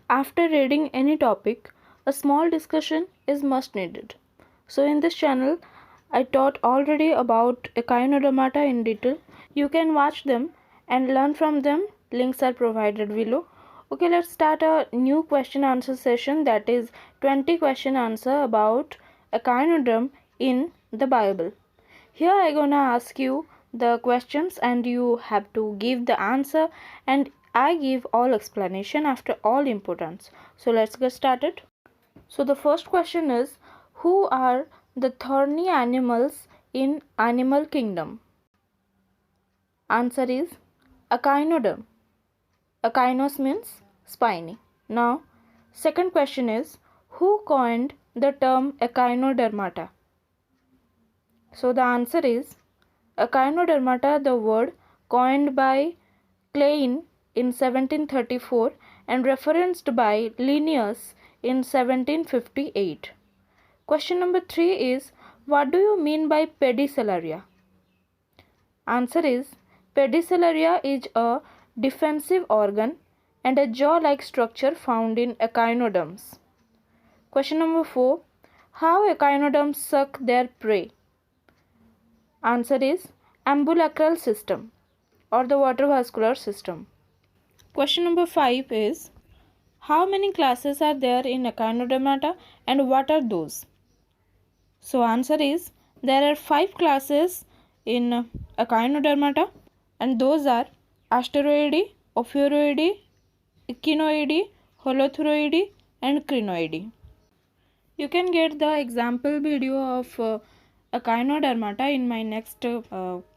After reading any topic, a small discussion is must needed. So in this channel, I taught already about echinodermata in detail. You can watch them and learn from them. Links are provided below. Okay, let's start a new question answer session, that is 20 question answer about echinoderm in the Bible. Here I gonna ask you the questions and you have to give the answer, and I give all explanation after all importance. So let's get started. So the first question is, who are the thorny animals in animal kingdom? Answer is echinoderm. Echinos means spiny. Now second question is, who coined the term echinodermata? So the answer is echinodermata, the word coined by Klein in 1734 and referenced by Linnaeus in 1758. Question number 3 is, what do you mean by pedicellaria? Answer is, pedicellaria is a defensive organ and a jaw-like structure found in echinoderms. Question number 4, how echinoderms suck their prey? Answer is ambulacral system or the water-vascular system. Question number 5 is, how many classes are there in echinodermata and what are those? So answer is, there are 5 classes in echinodermata and those are Asteroideae, Ophiuroideae, Echinoideae, Holothuriidae and Crinoideae. You can get the example video of echinodermata in my next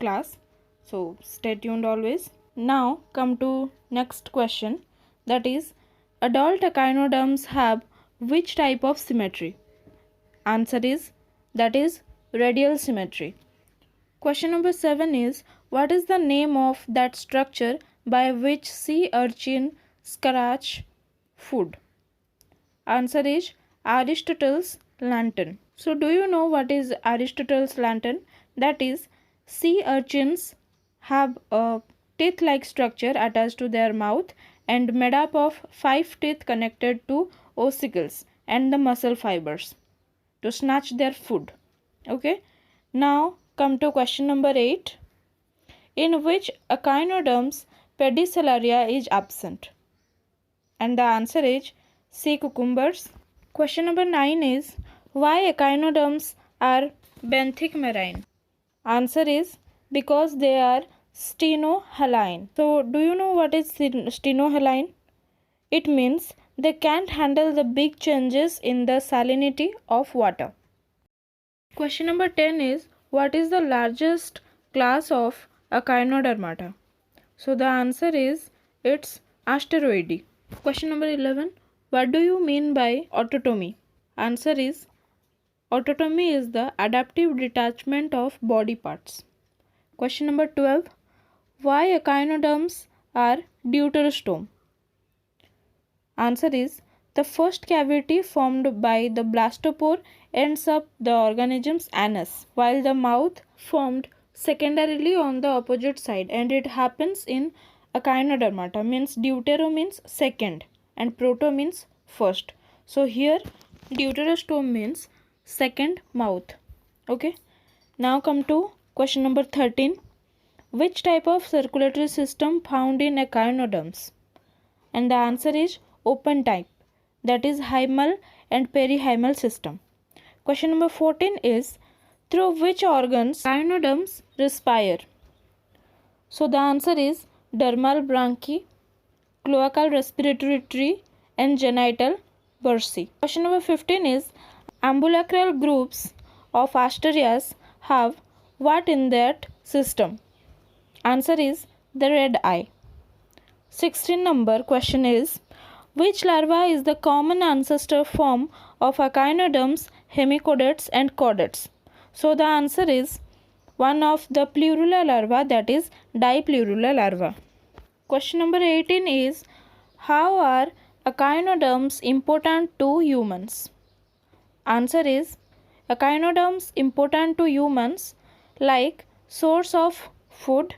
class. So stay tuned always. Now come to next question, that is, adult echinoderms have which type of symmetry? Answer is, that is radial symmetry. Question number 7 is, what is the name of that structure by which sea urchin scratch food? Answer is Aristotle's lantern. So do you know what is Aristotle's lantern? That is, sea urchins have a teeth-like structure attached to their mouth and made up of 5 teeth connected to ossicles and the muscle fibers to snatch their food. Okay. Now come to question number 8. In which echinoderms pedicellaria is absent? And the answer is sea cucumbers. Question number 9 is, why echinoderms are benthic marine? Answer is, because they are stenohaline. So do you know what is stenohaline? It means they can't handle the big changes in the salinity of water. Question number 10 is, what is the largest class of echinodermata? So the answer is, it's Asteroideae. Question number 11, what do you mean by autotomy? Answer is, autotomy is the adaptive detachment of body parts. Question number 12, why echinoderms are deuterostome? Answer is, the first cavity formed by the blastopore ends up the organism's anus, while the mouth formed secondarily on the opposite side, and it happens in echinodermata. Means deutero means second and proto means first. So here deuterostome means second mouth. Okay. Now come to question number 13. Which type of circulatory system found in echinoderms? And the answer is open type, that is hymal and perihymal system. Question number 14 is, through which organs echinoderms respire? So the answer is dermal bronchi, cloacal respiratory tree and genital bursae. Question number 15 is, ambulacral groups of Asterias have what in that system? Answer is the red eye. 16 number question is, which larva is the common ancestor form of echinoderms, hemichordates and chordates? So the answer is one of the plurula larva, that is diplurula larva. Question number 18 is, how are echinoderms important to humans? Answer is, echinoderms important to humans like source of food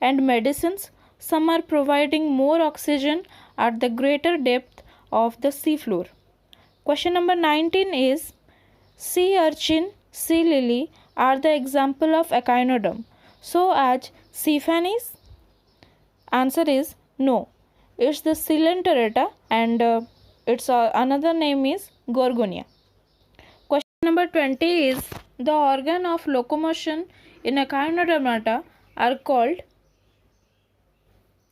and medicines. Some are providing more oxygen at the greater depth of the seafloor. Question number 19 is sea urchin, sea lily are the example of echinoderm. So as sea fannies? Answer is no. It's the Coelenterata and its another name is Gorgonia. Question number 20 is the organ of locomotion in echinodermata are called.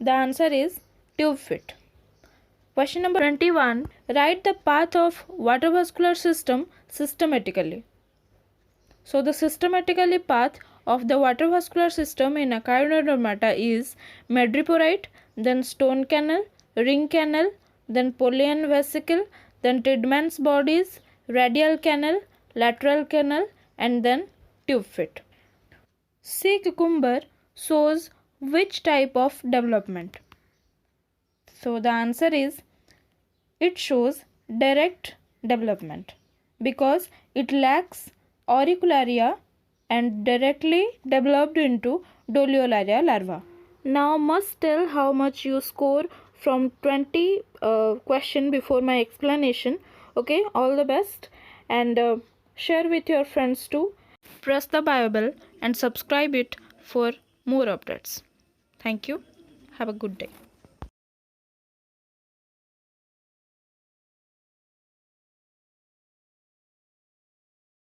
The answer is tube feet. Question number 21. Write the path of water-vascular system systematically. So the systematically path of the water-vascular system in echinodermata is madreporite, then stone canal, ring canal, then Polian vesicle, then Tidman's bodies, radial canal, lateral canal, and then tube feet. Sea cucumber shows which type of development? So the answer is it shows direct development because it lacks auricularia and directly developed into doliolaria larva. Now must tell how much you score from 20 question before my explanation. Okay, all the best and share with your friends too. Press the bio bell and subscribe it for more updates. Thank you. Have a good day.